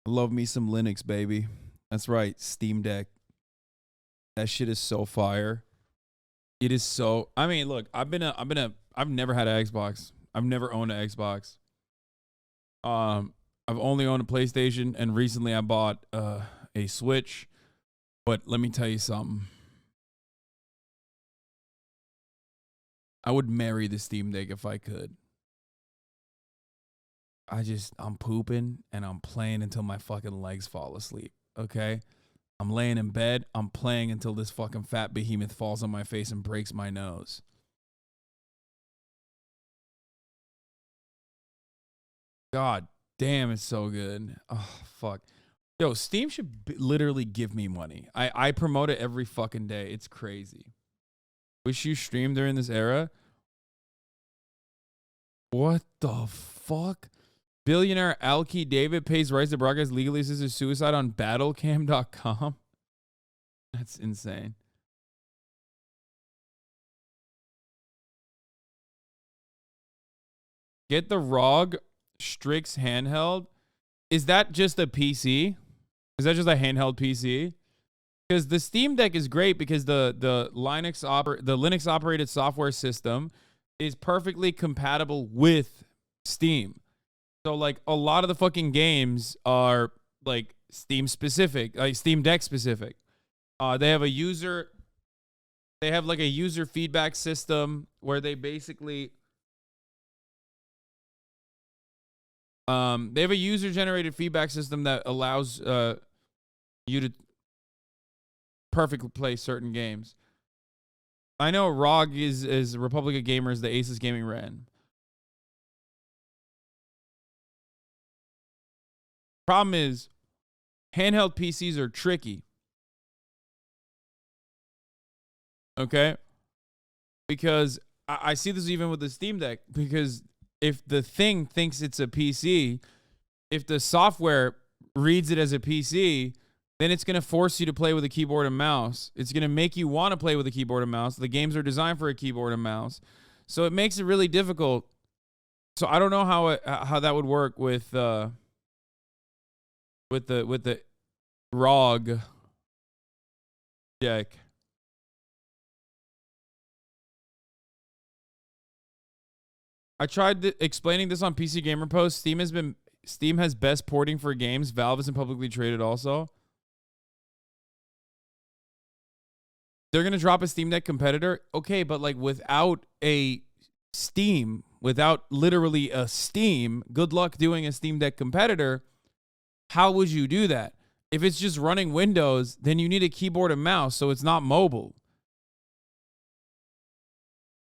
Love me some Linux, baby. That's right, Steam Deck. That shit is so fire. It is so. I mean, look, I've never had an Xbox. I've never owned an Xbox. I've only owned a PlayStation, and recently I bought a Switch. But let me tell you something. I would marry the Steam Deck if I could. I'm pooping and I'm playing until my fucking legs fall asleep. Okay? I'm laying in bed. I'm playing until this fucking fat behemoth falls on my face and breaks my nose. God damn, it's so good. Oh, fuck. Yo, Steam should literally give me money. I promote it every fucking day. It's crazy. Wish you streamed during this era. What the fuck? Billionaire Alki David pays rights to broadcast legally assisted suicide on battlecam.com. That's insane. Get the ROG Strix handheld. Is that just a PC? Is that just a handheld PC? Because the Steam Deck is great because the Linux operated software system is perfectly compatible with Steam. So like a lot of the fucking games are like Steam specific, like Steam Deck specific. They have like a user feedback system where they basically they have a user generated feedback system that allows you to perfectly play certain games. I know ROG is Republic of Gamers, the Asus Gaming Ren. Problem is, handheld PCs are tricky. Okay? Because I see this even with the Steam Deck. Because if the thing thinks it's a PC, if the software reads it as a PC, then it's going to force you to play with a keyboard and mouse. It's going to make you want to play with a keyboard and mouse. The games are designed for a keyboard and mouse. So it makes it really difficult. So I don't know how that would work with the ROG deck. I tried explaining this on PC Gamer Post. Steam has best porting for games. Valve isn't publicly traded also. They're going to drop a Steam Deck competitor. Okay, but like without a Steam, without literally a Steam, good luck doing a Steam Deck competitor. How would you do that? If it's just running Windows, then you need a keyboard and mouse, so it's not mobile.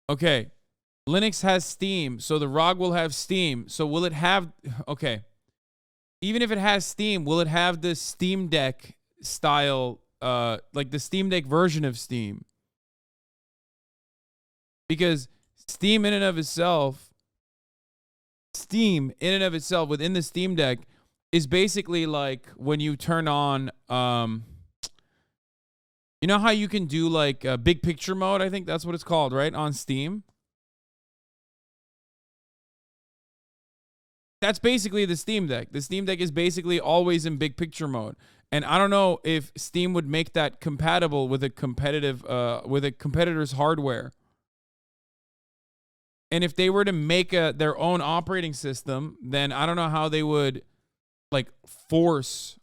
Okay. Linux has Steam, so the ROG will have Steam. So will it have... Okay. Even if it has Steam, will it have the Steam Deck style, like the Steam Deck version of Steam? Because Steam in and of itself, within the Steam Deck, is basically like when you turn on, you know how you can do like big picture mode? I think that's what it's called, right? On Steam. That's basically the Steam Deck. The Steam Deck is basically always in big picture mode. And I don't know if Steam would make that compatible with a competitor's hardware. And if they were to make their own operating system, then I don't know how they would like force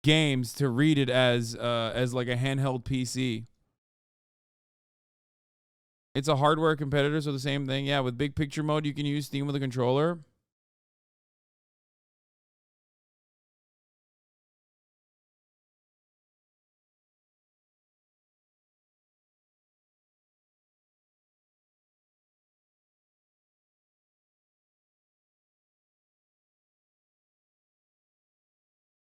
games to read it as like a handheld PC. It's a hardware competitor, so the same thing. Yeah, with big picture mode, you can use Steam with a controller.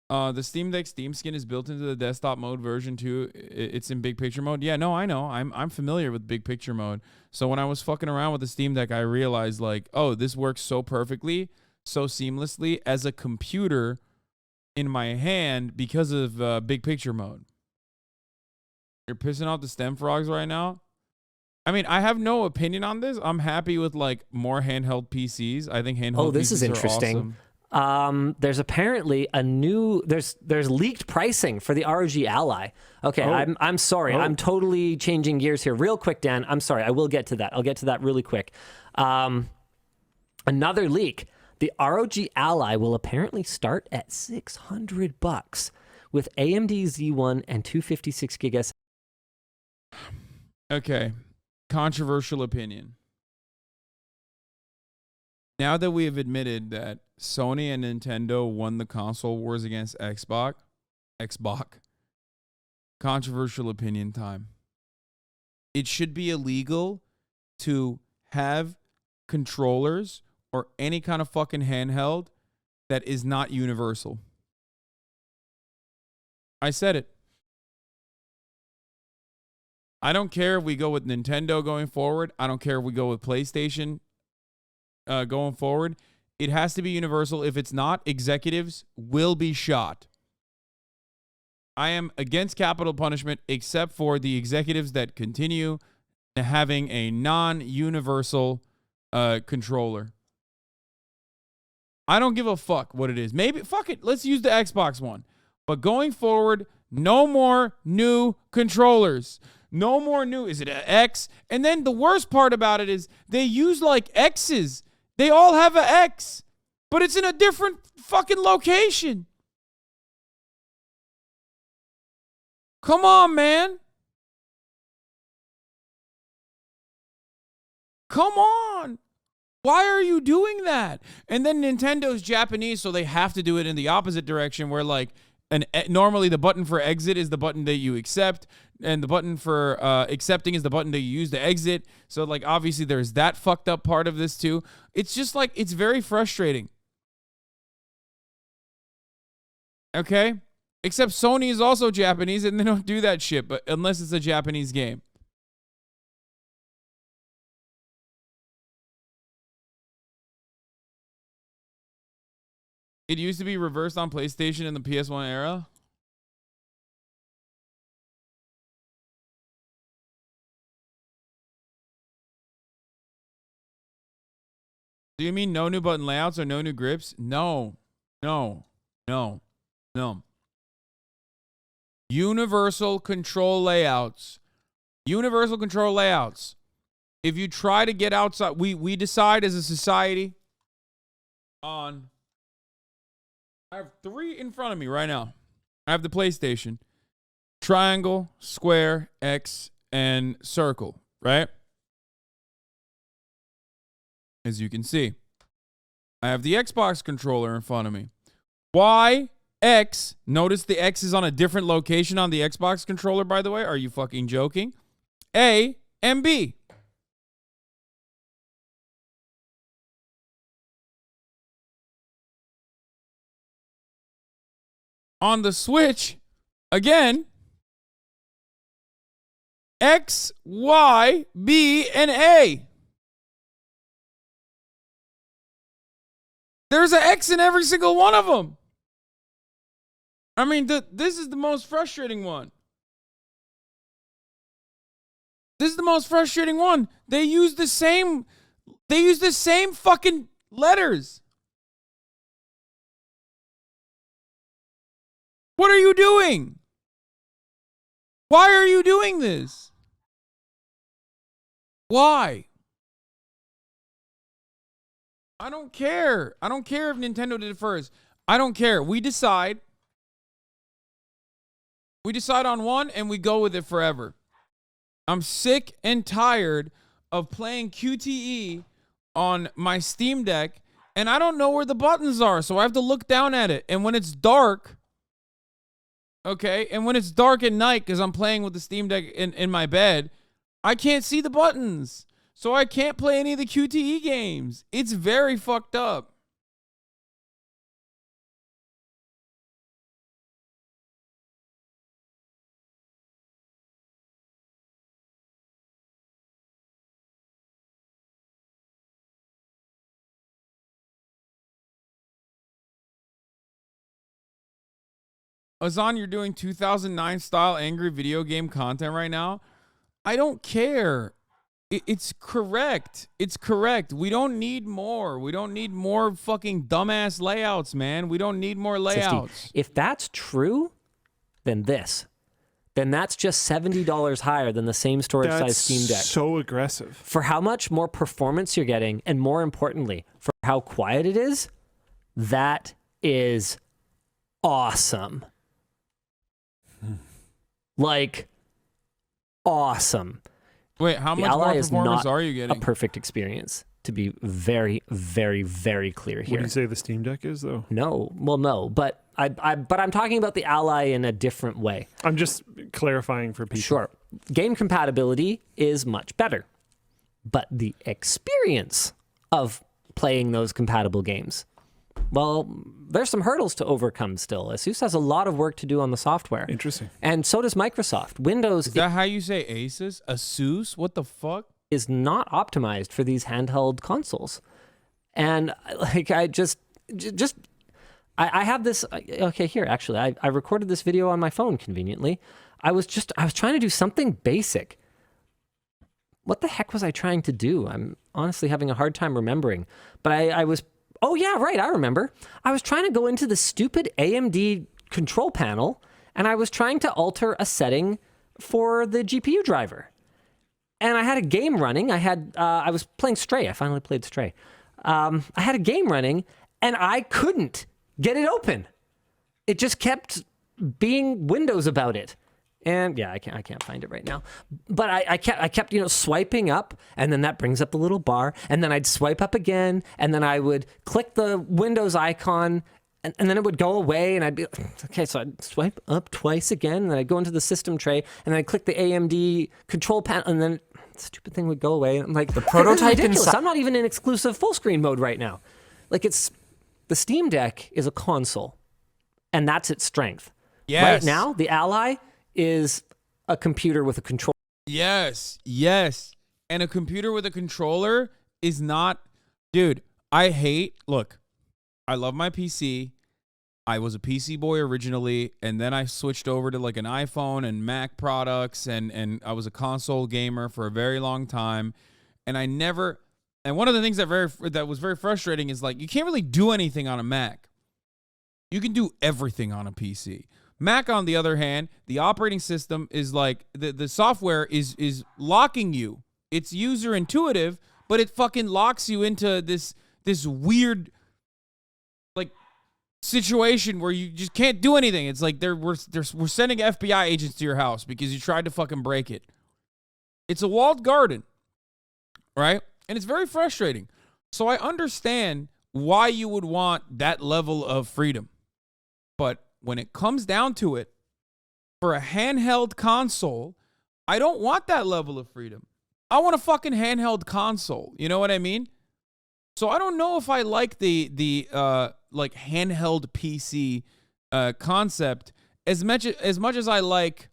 The Steam Deck Steam skin is built into the desktop mode version too. It's in big picture mode. Yeah, no, I know. I'm familiar with big picture mode. So when I was fucking around with the Steam Deck, I realized like, oh, this works so perfectly, so seamlessly as a computer in my hand because of big picture mode. You're pissing off the STEM frogs right now. I mean, I have no opinion on this. I'm happy with like more handheld PCs. I think handheld PCs this is interesting. are awesome. There's apparently there's leaked pricing for the ROG Ally. Okay, I'm sorry. I'm totally changing gears here real quick, Dan. I'm sorry. I will get to that. I'll get to that really quick. Another leak. The ROG Ally will apparently start at $600 with AMD Z1 and 256 gig S. Okay. Controversial opinion. Now that we have admitted that Sony and Nintendo won the console wars against Xbox, controversial opinion time. It should be illegal to have controllers or any kind of fucking handheld that is not universal. I said it. I don't care if we go with Nintendo going forward. I don't care if we go with PlayStation going forward. It has to be universal. If it's not, executives will be shot. I am against capital punishment except for the executives that continue having a non-universal controller. I don't give a fuck what it is. Maybe, fuck it, let's use the Xbox one. But going forward, no more new controllers. No more new. Is it an X? And then the worst part about it is they use like X's. They all have an X, but it's in a different fucking location. Come on, man. Come on. Why are you doing that? And then Nintendo's Japanese, so they have to do it in the opposite direction where like normally the button for exit is the button that you accept, and the button for accepting is the button that you use to exit. So like obviously there's that fucked up part of this too. It's just like, it's very frustrating. Okay? Except Sony is also Japanese and they don't do that shit, but unless it's a Japanese game. It used to be reversed on PlayStation in the PS1 era. Do you mean no new button layouts or no new grips? No. Universal control layouts. Universal control layouts. If you try to get outside, we decide as a society on... I have 3 in front of me right now. I have the PlayStation. Triangle, square, X, and circle, right? As you can see. I have the Xbox controller in front of me. Y, X. Notice the X is on a different location on the Xbox controller, by the way. Are you fucking joking? A and B. On the Switch, again, X, Y, B, and A. There's an X in every single one of them. I mean, this is the most frustrating one. This is the most frustrating one. They use the same fucking letters. What are you doing? Why are you doing this? Why? I don't care. I don't care if Nintendo did it first. I don't care. We decide. We decide on one and we go with it forever. I'm sick and tired of playing QTE on my Steam Deck and I don't know where the buttons are, so I have to look down at it. And when it's dark, okay, and when it's dark at night because I'm playing with the Steam Deck in my bed, I can't see the buttons. So I can't play any of the QTE games. It's very fucked up. Hasan, you're doing 2009 style angry video game content right now. I don't care. It's correct. It's correct. We don't need more. We don't need more fucking dumbass layouts, man. We don't need more layouts. If that's true, then that's just $70 higher than the same storage size Steam Deck. So aggressive. For how much more performance you're getting, and more importantly, for how quiet it is, that is awesome. Like, awesome. Wait, how much more performance are you getting? A perfect experience, to be very, very, very clear here. What do you say the Steam Deck is, though? No, well, no, but I'm talking about the Ally in a different way. I'm just clarifying for people. Sure, game compatibility is much better, but the experience of playing those compatible games, well, there's some hurdles to overcome still. Asus has a lot of work to do on the software. Interesting. And so does Microsoft. Windows... Is that how you say Asus? Asus? What the fuck? Is not optimized for these handheld consoles. And like, I have this... Okay, here, actually. I recorded this video on my phone, conveniently. I was trying to do something basic. What the heck was I trying to do? I'm honestly having a hard time remembering. But I was... Oh, yeah, right, I remember. I was trying to go into the stupid AMD control panel, and I was trying to alter a setting for the GPU driver. And I had a game running. I was playing Stray. I finally played Stray. I had a game running, and I couldn't get it open. It just kept being Windows about it. And yeah, I can't find it right now. But I kept swiping up, and then that brings up the little bar, and then I'd swipe up again, and then I would click the Windows icon, and then it would go away, and I'd be okay. So I'd swipe up twice again, and then I'd go into the system tray, and then I'd click the AMD control panel, and then the stupid thing would go away. And I'm like, the prototype inside. I'm not even in exclusive full screen mode right now. Like, it's the Steam Deck is a console, and that's its strength. Yes. Right now, the Ally is a computer with a controller. Yes. And a computer with a controller is not... Dude, look, I love my PC. I was a PC boy originally, and then I switched over to like an iPhone and Mac products, and I was a console gamer for a very long time. And one of the things that was very frustrating is, like, you can't really do anything on a Mac. You can do everything on a PC. Mac, on the other hand, the operating system is like, the software is locking you. It's user intuitive, but it fucking locks you into this weird, like, situation where you just can't do anything. It's like we're sending FBI agents to your house because you tried to fucking break it. It's a walled garden, right? And it's very frustrating. So I understand why you would want that level of freedom. But when it comes down to it, for a handheld console, I don't want that level of freedom. I want a fucking handheld console. You know what I mean? So I don't know if I like the like handheld PC concept as much as I like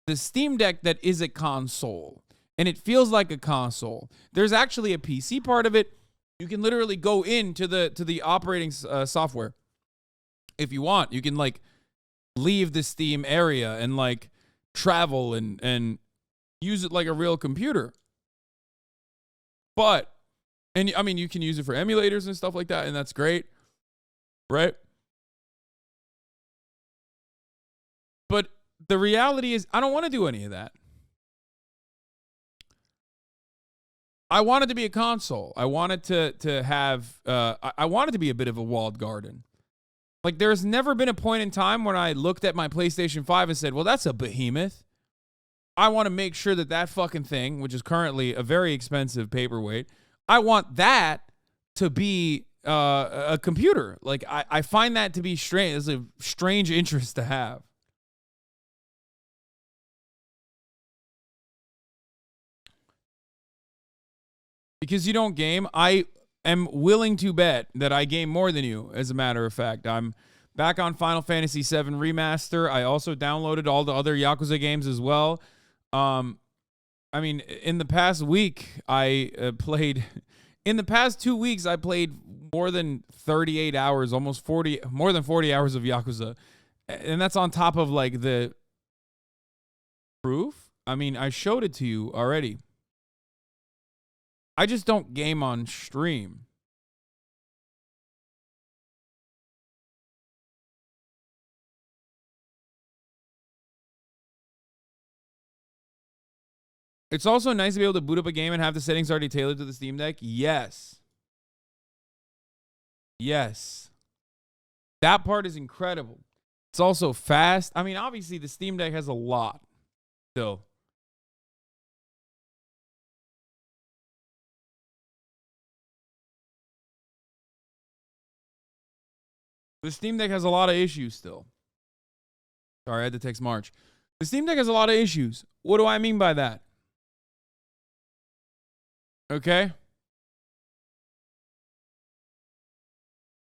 the Steam Deck that is a console, and it feels like a console. There's actually a PC part of it. You can literally go into the operating software if you want. You can, like, leave the Steam area and, like, travel and use it like a real computer. But, and I mean, you can use it for emulators and stuff like that, and that's great, right? But the reality is, I don't want to do any of that. I want it to be a console. I want it to have, I want it to be a bit of a walled garden. Like, there's never been a point in time when I looked at my PlayStation 5 and said, well, that's a behemoth. I want to make sure that fucking thing, which is currently a very expensive paperweight, I want that to be a computer. Like, I find that to be strange. It's a strange interest to have. Because you don't game, I am willing to bet that I game more than you, as a matter of fact. I'm back on Final Fantasy VII Remaster. I also downloaded all the other Yakuza games as well. I mean, in the past week, I played... In the past 2 weeks, I played more than 38 hours, almost 40, more than 40 hours of Yakuza. And that's on top of, like, the proof. I mean, I showed it to you already. I just don't game on stream. It's also nice to be able to boot up a game and have the settings already tailored to the Steam Deck. Yes. Yes. That part is incredible. It's also fast. I mean, obviously, the Steam Deck has a lot still. The Steam Deck has a lot of issues still. Sorry, I had to text March. The Steam Deck has a lot of issues. What do I mean by that? Okay?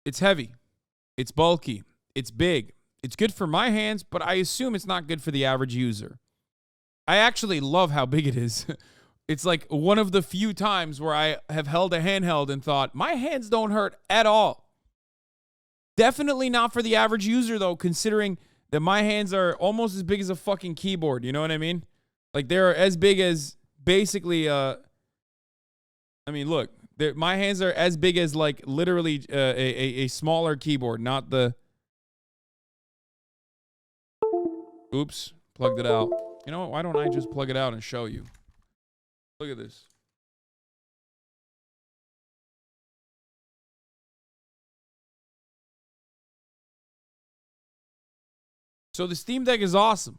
It's heavy. It's bulky. It's big. It's good for my hands, but I assume it's not good for the average user. I actually love how big it is. It's like one of the few times where I have held a handheld and thought, my hands don't hurt at all. Definitely not for the average user, though, considering that my hands are almost as big as a fucking keyboard. You know what I mean? Like, they're as big as basically, I mean, look, my hands are as big as, like, literally a smaller keyboard, not the... Oops, plugged it out. You know what? Why don't I just plug it out and show you? Look at this. So the Steam Deck is awesome.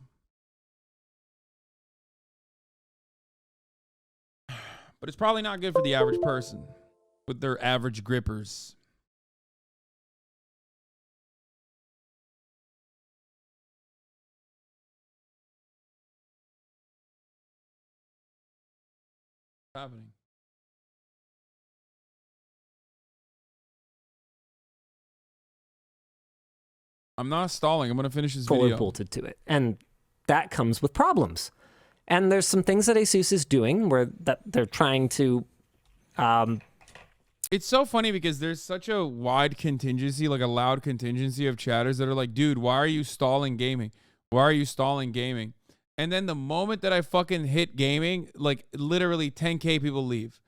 But it's probably not good for the average person with their average grippers. What's happening? I'm not stalling. I'm going to finish this fully video. bolted to it. And that comes with problems. And there's some things that Asus is doing where that they're trying to... It's so funny because there's such a wide contingency, like a loud contingency of chatters that are like, dude, why are you stalling gaming? Why are you stalling gaming? And then the moment that I fucking hit gaming, like literally 10K people leave.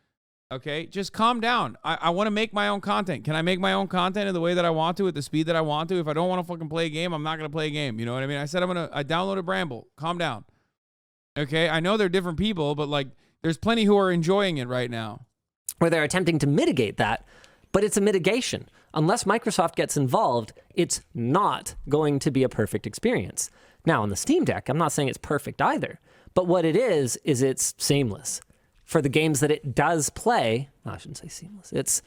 Okay, just calm down. I want to make my own content. Can I make my own content in the way that I want to, at the speed that I want to? If I don't want to fucking play a game, I'm not going to play a game. You know what I mean? I said I downloaded Bramble. Calm down. Okay, I know they're different people, but like there's plenty who are enjoying it right now. Where they're attempting to mitigate that, but it's a mitigation. Unless Microsoft gets involved, it's not going to be a perfect experience. Now, on the Steam Deck, I'm not saying it's perfect either, but what it is it's seamless. For the games that it does play, I shouldn't say seamless, it's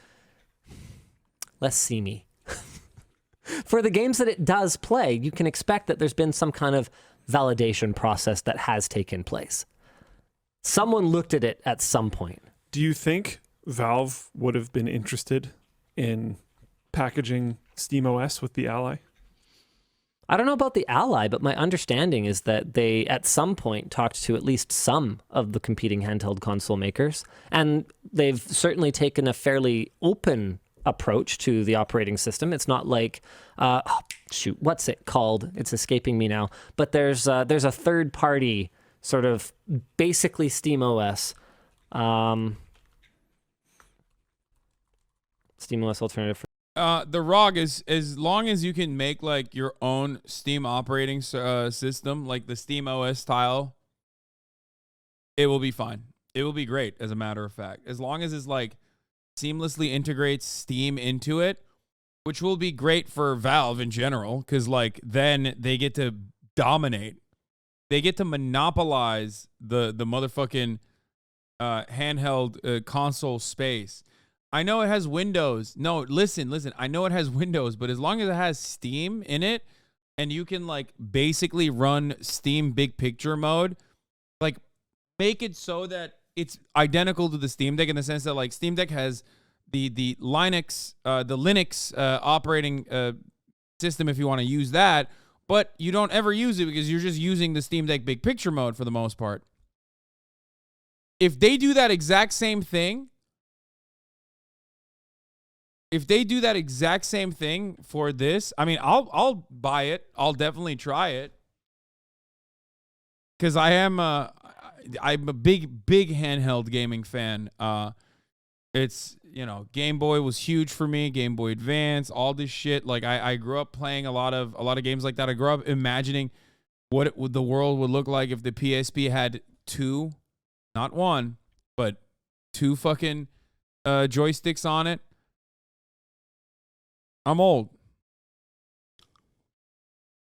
less seamy. For the games that it does play, you can expect that there's been some kind of validation process that has taken place. Someone looked at it at some point. Do you think Valve would have been interested in packaging SteamOS with the Ally? I don't know about the Ally, but my understanding is that they, at some point, talked to at least some of the competing handheld console makers, and they've certainly taken a fairly open approach to the operating system. It's not like, what's it called? It's escaping me now. But there's a third-party sort of basically SteamOS, SteamOS alternative. The ROG is, as long as you can make like your own Steam operating system, like the Steam OS style, it will be fine. It will be great, as a matter of fact. As long as it's like seamlessly integrates Steam into it, which will be great for Valve in general, because like then they get to dominate. They get to monopolize the motherfucking handheld console space. I know it has Windows. No, listen. I know it has Windows, but as long as it has Steam in it and you can like basically run Steam big picture mode, like make it so that it's identical to the Steam Deck in the sense that like Steam Deck has the Linux operating system if you want to use that, but you don't ever use it because you're just using the Steam Deck big picture mode for the most part. If they do that exact same thing, for this, I mean, I'll buy it. I'll definitely try it because I'm a big handheld gaming fan. It's, you know, Game Boy was huge for me, Game Boy Advance, all this shit. Like I grew up playing a lot of games like that. I grew up imagining what the world would look like if the PSP had two, not one, but two fucking joysticks on it. I'm old.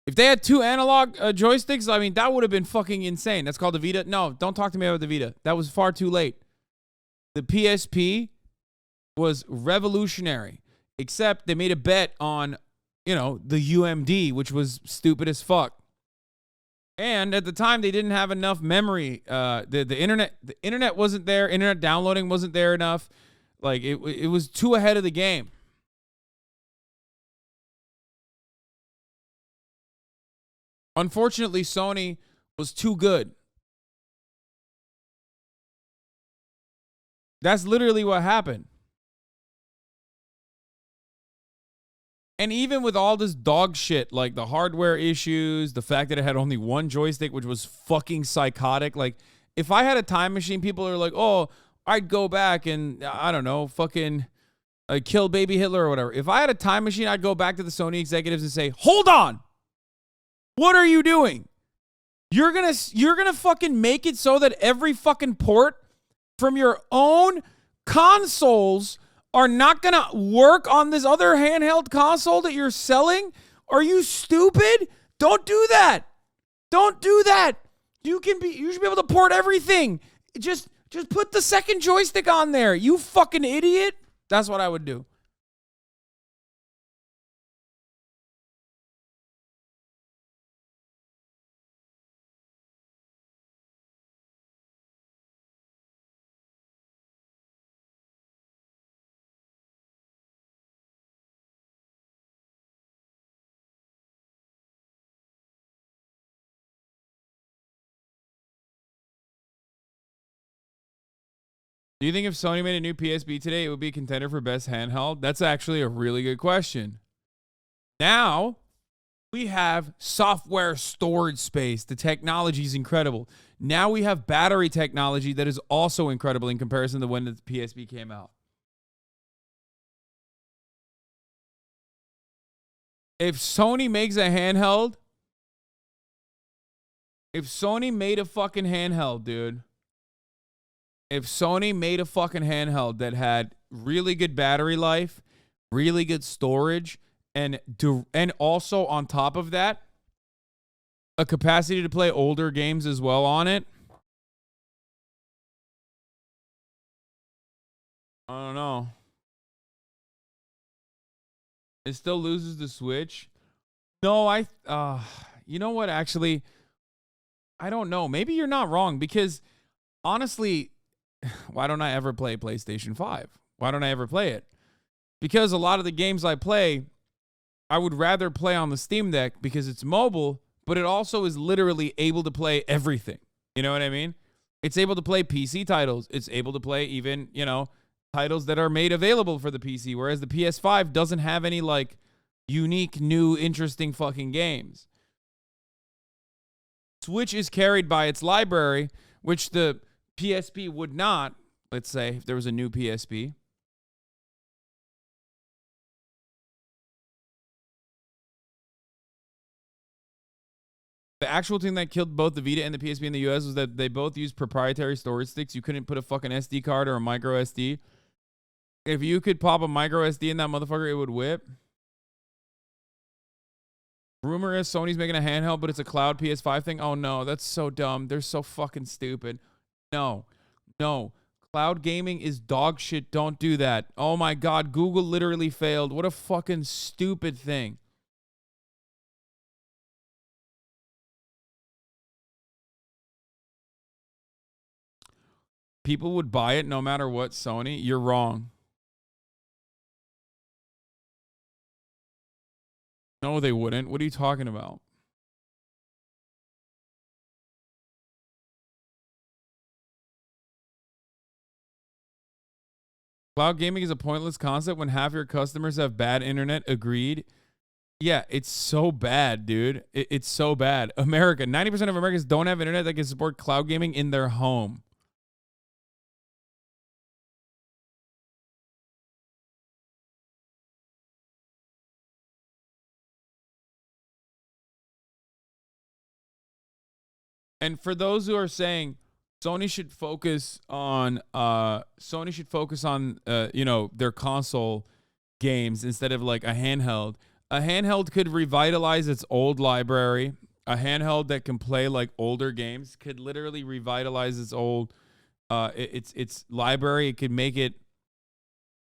If they had two analog joysticks, I mean, that would have been fucking insane. That's called the Vita. No, don't talk to me about the Vita. That was far too late. The PSP was revolutionary, except they made a bet on, you know, the UMD, which was stupid as fuck. And at the time, they didn't have enough memory. The internet wasn't there. Internet downloading wasn't there enough. Like it was too ahead of the game. Unfortunately, Sony was too good. That's literally what happened. And even with all this dog shit, like the hardware issues, the fact that it had only one joystick, which was fucking psychotic. Like, if I had a time machine, people are like, oh, I'd go back and, I don't know, fucking kill baby Hitler or whatever. If I had a time machine, I'd go back to the Sony executives and say, hold on. What are you doing? You're gonna fucking make it so that every fucking port from your own consoles are not gonna work on this other handheld console that you're selling? Are you stupid? Don't do that. Don't do that. You should be able to port everything. Just put the second joystick on there. You fucking idiot. That's what I would do. Do you think if Sony made a new PSP today, it would be a contender for best handheld? That's actually a really good question. Now, we have software storage space. The technology is incredible. Now we have battery technology that is also incredible in comparison to when the PSP came out. If Sony makes a handheld, if Sony made a fucking handheld, dude, if Sony made a fucking handheld that had really good battery life, really good storage, and also on top of that, a capacity to play older games as well on it, I don't know. It still loses the Switch. No, you know what? Actually, I don't know. Maybe you're not wrong because honestly, why don't I ever play PlayStation 5? Why don't I ever play it? Because a lot of the games I play, I would rather play on the Steam Deck because it's mobile, but it also is literally able to play everything. You know what I mean? It's able to play PC titles. It's able to play even, you know, titles that are made available for the PC, whereas the PS5 doesn't have any, like, unique, new, interesting fucking games. Switch is carried by its library, which the PSP would not. Let's say if there was a new PSP. The actual thing that killed both the Vita and the PSP in the US was that they both used proprietary storage sticks. You couldn't put a fucking SD card or a micro SD. If you could pop a micro SD in that motherfucker, it would whip. Rumor is Sony's making a handheld, but it's a cloud PS5 thing. Oh no, that's so dumb. They're so fucking stupid. No. Cloud gaming is dog shit. Don't do that. Oh my God, Google literally failed. What a fucking stupid thing. People would buy it no matter what, Sony. You're wrong. No, they wouldn't. What are you talking about? Cloud gaming is a pointless concept when half your customers have bad internet. Agreed. Yeah, it's so bad, dude. It's so bad. America, 90% of Americans don't have internet that can support cloud gaming in their home. And for those who are saying Sony should focus on you know, their console games instead of like a handheld. A handheld could revitalize its old library. A handheld that can play like older games could literally revitalize its old its library. It could make it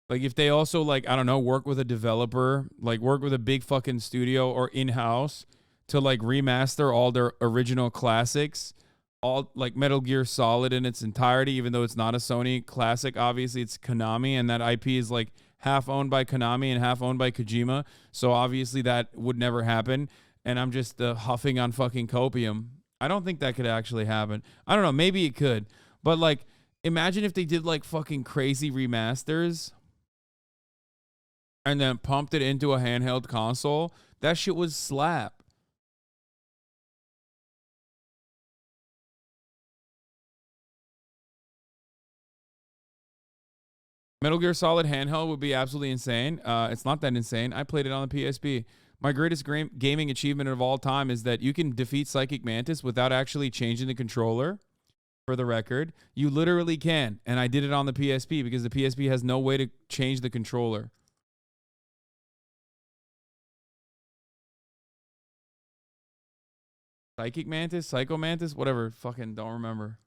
like, if they also, like, I don't know, work with a developer, like work with a big fucking studio or in-house to like remaster all their original classics, all like Metal Gear Solid in its entirety, even though it's not a Sony classic. Obviously it's Konami, and that IP is like half owned by Konami and half owned by Kojima. So obviously that would never happen. And I'm just huffing on fucking copium. I don't think that could actually happen. I don't know. Maybe it could. But like, imagine if they did like fucking crazy remasters and then pumped it into a handheld console. That shit was slap. Metal Gear Solid handheld would be absolutely insane. It's not that insane. I played it on the PSP. My greatest gaming achievement of all time is that you can defeat Psychic Mantis without actually changing the controller. For the record, you literally can. And I did it on the PSP because the PSP has no way to change the controller. Psychic Mantis? Psycho Mantis? Whatever. Fucking don't remember.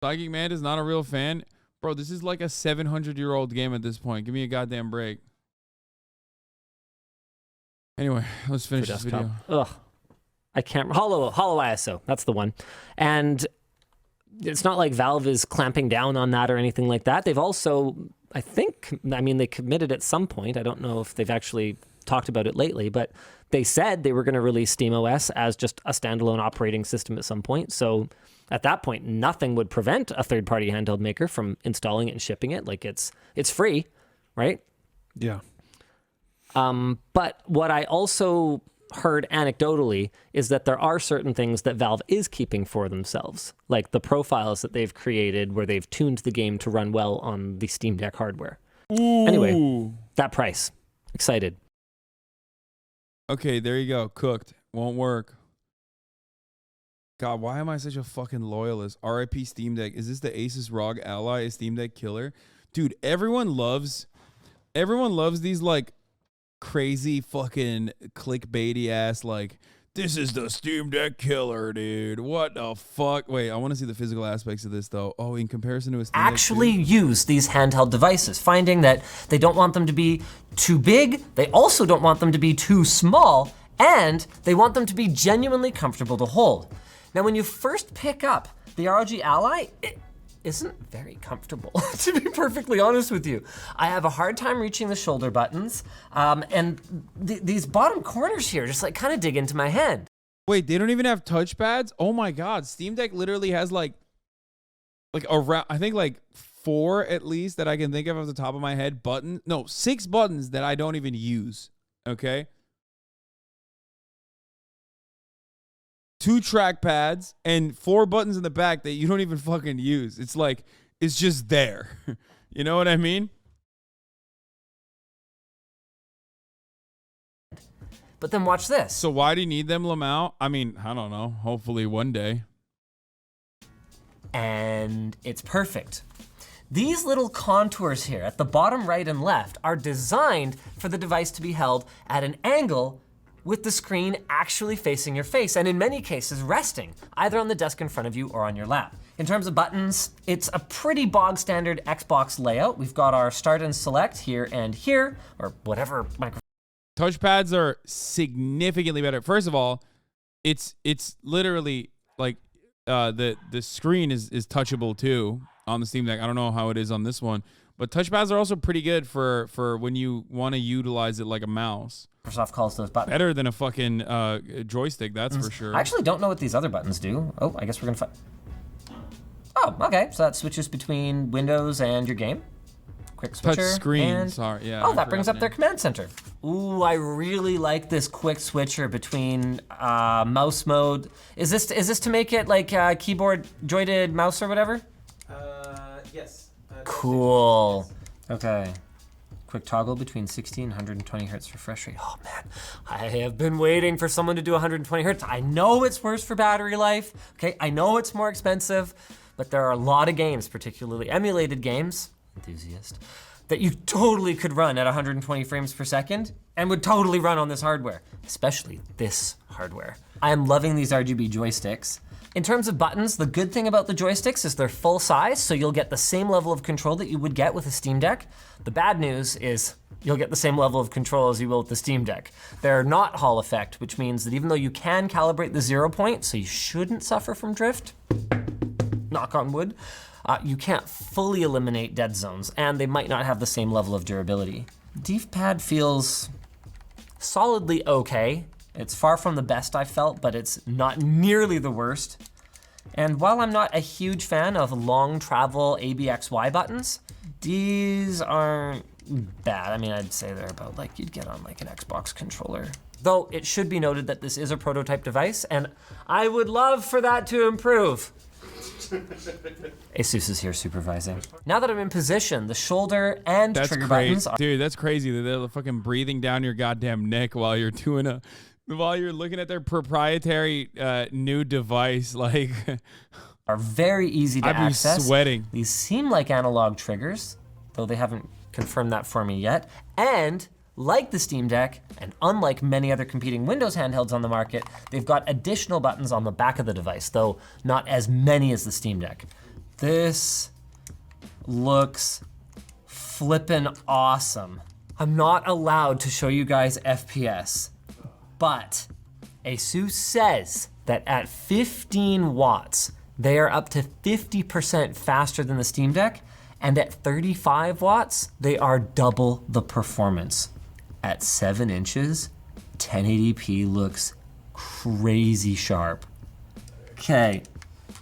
Psychic Mantis, not a real fan. Bro, this is like a 700-year-old game at this point. Give me a goddamn break. Anyway, let's finish this video. Ugh. I can't. Hollow ISO. That's the one. And it's not like Valve is clamping down on that or anything like that. They've also, I mean, they committed at some point. I don't know if they've actually talked about it lately, but they said they were going to release SteamOS as just a standalone operating system at some point. So at that point, nothing would prevent a third-party handheld maker from installing it and shipping it. Like it's free, right? Yeah. But what I also heard anecdotally is that there are certain things that Valve is keeping for themselves, like the profiles that they've created where they've tuned the game to run well on the Steam Deck hardware. Ooh. Anyway, that price. Excited. Okay, there you go. Cooked. Won't work. God, why am I such a fucking loyalist? RIP Steam Deck. Is this the Asus ROG Ally, a Steam Deck killer? Dude, everyone loves these like crazy fucking clickbaity ass like, this is the Steam Deck killer, dude. What the fuck? Wait, I want to see the physical aspects of this though. Oh, in comparison to a Steam Actually Deck use these handheld devices, finding that they don't want them to be too big, they also don't want them to be too small, and they want them to be genuinely comfortable to hold. Now, when you first pick up the ROG Ally, it isn't very comfortable, to be perfectly honest with you. I have a hard time reaching the shoulder buttons, and these bottom corners here just like kind of dig into my hand. Wait, they don't even have touchpads? Oh my God, Steam Deck literally has like around, I think like 4 at least that I can think of off the top of my head, 6 buttons that I don't even use, okay? 2 trackpads and 4 buttons in the back that you don't even fucking use. It's like, it's just there. You know what I mean? But then watch this. So why do you need them, Lamau? I mean, I don't know. Hopefully one day. And it's perfect. These little contours here at the bottom right and left are designed for the device to be held at an angle with the screen actually facing your face, and in many cases resting, either on the desk in front of you or on your lap. In terms of buttons, it's a pretty bog standard Xbox layout. We've got our start and select here and here, or whatever microphone. Touchpads are significantly better. First of all, it's literally like the screen is touchable too on the Steam Deck. I don't know how it is on this one, but touchpads are also pretty good for when you want to utilize it like a mouse. Microsoft calls those buttons. Better than a fucking joystick, that's for sure. I actually don't know what these other buttons do. Oh, I guess we're gonna find. Oh, okay. So that switches between Windows and your game. Quick switcher. Touch screen. And... Sorry, yeah. Oh, that brings up their command center. Ooh, I really like this quick switcher between mouse mode. Is this to make it like keyboard jointed mouse or whatever? Yes. Cool. Okay. Quick toggle between 60 and 120 hertz for refresh rate. Oh man, I have been waiting for someone to do 120 hertz. I know it's worse for battery life, okay? I know it's more expensive, but there are a lot of games, particularly emulated games, enthusiast, that you totally could run at 120 frames per second and would totally run on this hardware, especially this hardware. I am loving these RGB joysticks. In terms of buttons, the good thing about the joysticks is they're full size, so you'll get the same level of control that you would get with a Steam Deck. The bad news is you'll get the same level of control as you will with the Steam Deck. They're not Hall effect, which means that even though you can calibrate the 0 point, so you shouldn't suffer from drift, knock on wood, you can't fully eliminate dead zones, and they might not have the same level of durability. D-pad feels solidly okay. It's far from the best I've felt, but it's not nearly the worst. And while I'm not a huge fan of long travel ABXY buttons, these aren't bad. I mean, I'd say they're about like you'd get on like an Xbox controller. Though it should be noted that this is a prototype device, and I would love for that to improve. Asus is here supervising. Now that I'm in position, the shoulder and trigger buttons are— Dude, that's crazy that they're fucking breathing down your goddamn neck while you're looking at their proprietary new device, like are very easy to access. I'd be sweating. These seem like analog triggers, though they haven't confirmed that for me yet. And like the Steam Deck, and unlike many other competing Windows handhelds on the market, they've got additional buttons on the back of the device, though not as many as the Steam Deck. This looks flippin' awesome. I'm not allowed to show you guys FPS, but Asus says that at 15 watts, they are up to 50% faster than the Steam Deck, and at 35 watts, they are double the performance. At 7 inches, 1080p looks crazy sharp. Okay,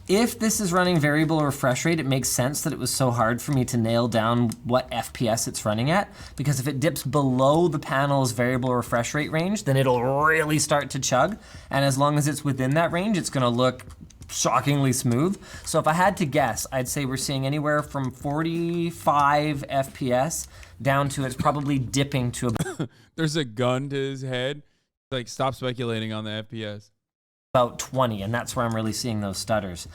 if this is running variable refresh rate, it makes sense that it was so hard for me to nail down what FPS it's running at, because if it dips below the panel's variable refresh rate range, then it'll really start to chug, and as long as it's within that range, it's gonna look shockingly smooth. So if I had to guess, I'd say we're seeing anywhere from 45 FPS down to it's probably dipping to there's a gun to his head. Like, stop speculating on the FPS. About 20, and that's where I'm really seeing those stutters.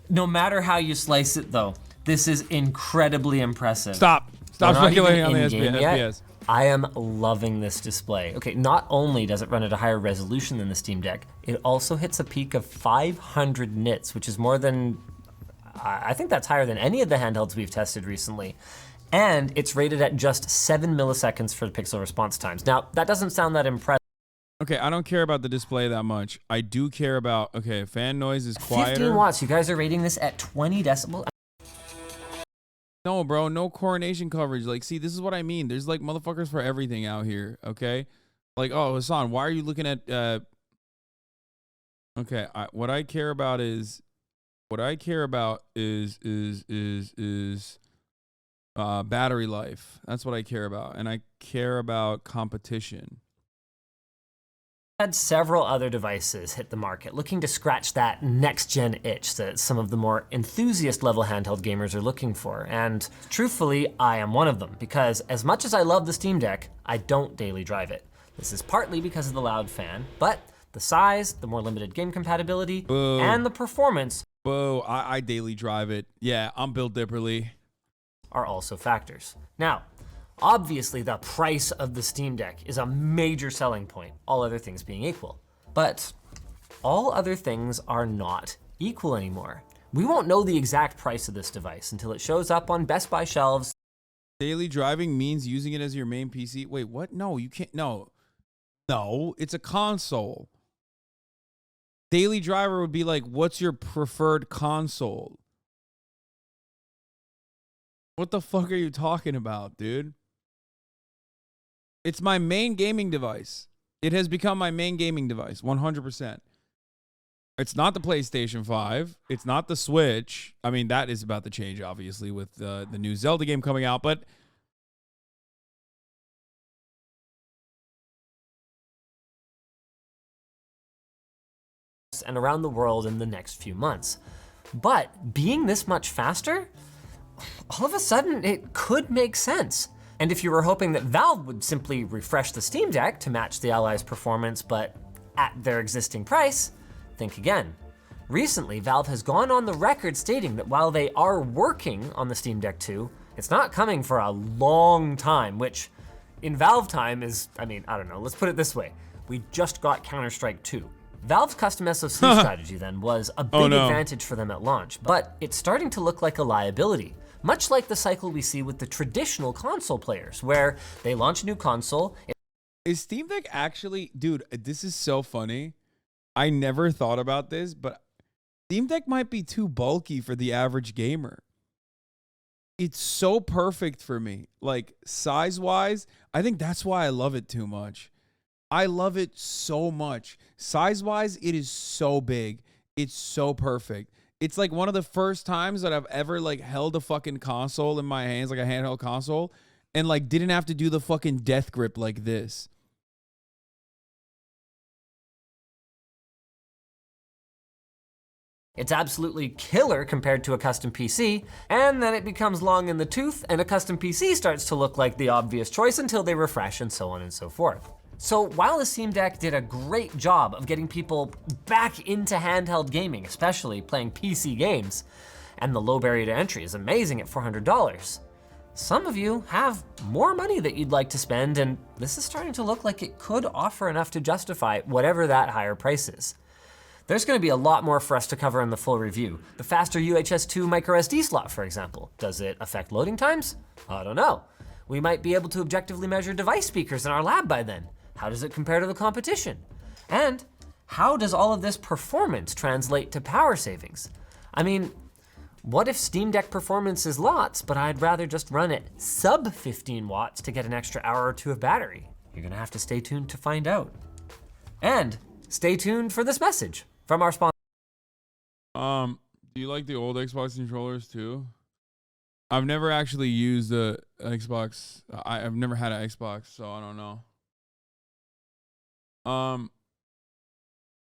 No matter how you slice it though, this is incredibly impressive. Stop speculating on the FPS. I am loving this display. Okay, not only does it run at a higher resolution than the Steam Deck, it also hits a peak of 500 nits, which is more than, I think that's higher than any of the handhelds we've tested recently. And it's rated at just 7 milliseconds for the pixel response times. Now, that doesn't sound that impressive. Okay, I don't care about the display that much. I do care about, okay, fan noise is quieter. 15 watts, you guys are rating this at 20 decibels? No, bro, no coronation coverage. Like, see, this is what I mean. There's like motherfuckers for everything out here, okay? Like, oh, Hasan, why are you looking at, okay, what I care about is battery life. That's what I care about. And I care about competition. Had several other devices hit the market looking to scratch that next-gen itch that some of the more enthusiast-level handheld gamers are looking for. And truthfully, I am one of them, because as much as I love the Steam Deck, I don't daily drive it. This is partly because of the loud fan, but the size, the more limited game compatibility, Boo. And the performance I daily drive it. Yeah, I'm Bill Dipperly. Are also factors. Now, obviously, the price of the Steam Deck is a major selling point, all other things being equal. But all other things are not equal anymore. We won't know the exact price of this device until it shows up on Best Buy shelves. Daily driving means using it as your main PC. Wait, what? No, you can't. No, it's a console. Daily driver would be like, what's your preferred console? What the fuck are you talking about, dude? It's my main gaming device. It has become my main gaming device, 100%. It's not the PlayStation 5. It's not the Switch. I mean, that is about to change, obviously, with the new Zelda game coming out. But and around the world in the next few months. But being this much faster, all of a sudden it could make sense. And if you were hoping that Valve would simply refresh the Steam Deck to match the Ally's performance, but at their existing price, think again. Recently, Valve has gone on the record stating that while they are working on the Steam Deck 2, it's not coming for a long time, which in Valve time is, I don't know, let's put it this way. We just got Counter-Strike 2. Valve's custom SoC strategy then was a big advantage for them at launch, but it's starting to look like a liability, much like the cycle we see with the traditional console players, where they launch a new console. Is Steam Deck actually, dude, this is so funny. I never thought about this, but Steam Deck might be too bulky for the average gamer. It's so perfect for me. Like, size-wise, I think that's why I love it too much. I love it so much. Size-wise, it is so big. It's so perfect. It's like one of the first times that I've ever like held a fucking console in my hands, like a handheld console, and like didn't have to do the fucking death grip like this. It's absolutely killer compared to a custom PC, and then it becomes long in the tooth, and a custom PC starts to look like the obvious choice until they refresh and so on and so forth. So while the Steam Deck did a great job of getting people back into handheld gaming, especially playing PC games, and the low barrier to entry is amazing at $400, some of you have more money that you'd like to spend, and this is starting to look like it could offer enough to justify whatever that higher price is. There's gonna be a lot more for us to cover in the full review. The faster UHS-2 microSD slot, for example. Does it affect loading times? I don't know. We might be able to objectively measure device speakers in our lab by then. How does it compare to the competition? And how does all of this performance translate to power savings? I mean, what if Steam Deck performance is lots, but I'd rather just run it sub 15 watts to get an extra hour or two of battery? You're gonna have to stay tuned to find out. And stay tuned for this message from our sponsor. Do you like the old Xbox controllers too? I've never actually used the Xbox. I've never had an Xbox, so I don't know.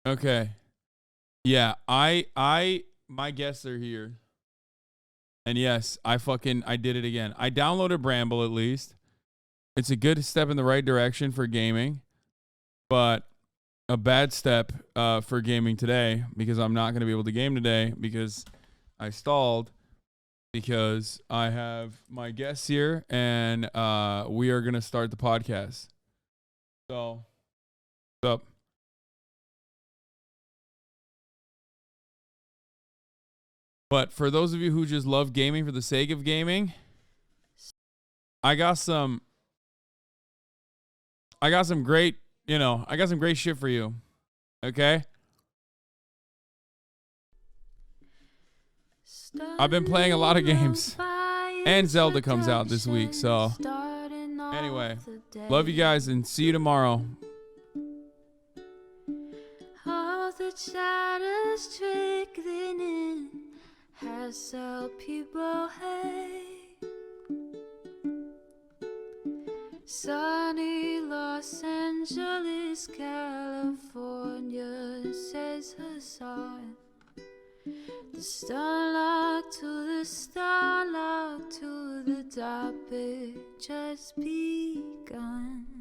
Okay. Yeah, my guests are here. And yes, I did it again. I downloaded Bramble at least. It's a good step in the right direction for gaming, but a bad step for gaming today, because I'm not going to be able to game today because I stalled, because I have my guests here and we are going to start the podcast. So, what's up? But for those of you who just love gaming for the sake of gaming, I got some great, I got some great shit for you. Okay? I've been playing a lot of games. And Zelda comes out this week, so anyway, love you guys and see you tomorrow. All the shadows trickling in has helped people hate. Sunny Los Angeles, California, says Hasan. The starlight to the starlight to the dark, it just begun.